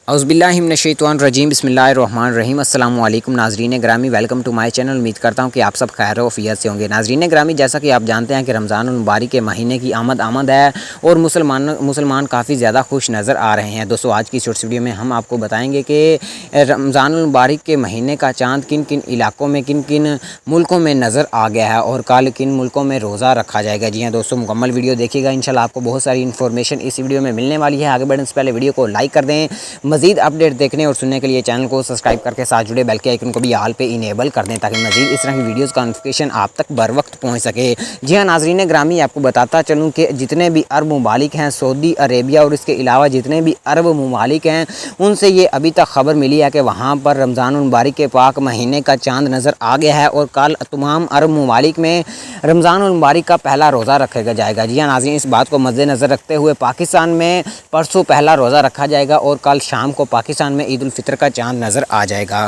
औज़ुबिल्लाहिमिनश्शैतानिर्रजीम बिस्मिल्लाहिर्रहमानिर्रहीम अस्सलामु अलैकुम नाज़रीन ग्रामी, वेलकम टू माय चैनल। उम्मीद करता हूँ कि आप सब खैर वफ़ियत से होंगे। नाज़रीन ग्रामी, जैसा कि आप जानते हैं कि रमज़ानुल मुबारक के महीने की आमद है और मुसलमान काफ़ी ज़्यादा खुश नज़र आ रहे हैं। दोस्तों, आज की शॉर्ट्स वीडियो में हम आपको बताएँगे कि रमज़ानुल मुबारक के महीने का चाँद किन किन इलाकों में, किन किन मुल्कों में नज़र आ गया है और कल किन मुल्कों में रोज़ा रखा जाएगा। जी हाँ दोस्तों, मुकम्मल वीडियो देखिएगा, इंशाल्लाह आपको बहुत सारी इन्फॉर्मेशन इस वीडियो में मिलने वाली है। आगे बढ़ने से पहले वीडियो को लाइक कर दें। मज़ीद अपडेट देखने और सुनने के लिए चैनल को सब्सक्राइब करके साथ जुड़े बेल के आइकन को भी ऑल पे इनेबल कर दें, ताकि मज़ीद इस तरह की वीडियोस का नोटिफिकेशन आप तक बर वक्त पहुँच सके। जी हाँ नाज़रीन ग्रामी, आपको बताता चलूँ कि जितने भी अरब ममालिक हैं, सऊदी अरेबिया और इसके अलावा जितने भी अरब ममालिक हैं, उनसे ये अभी तक खबर मिली है कि वहाँ पर रमज़ानुल मुबारक के पाक महीने का चाँद नज़र आ गया है और कल तमाम अरब ममालिक में रमज़ानुल मुबारक का पहला रोज़ा रखा जाएगा। जी हाँ नाज़रीन, इस बात को मद्देनज़र रखते हुए पाकिस्तान में परसों पहला रोज़ा रखा जाएगा और कल शाम को पाकिस्तान में ईद उल फितर का चाँद नज़र आ जाएगा।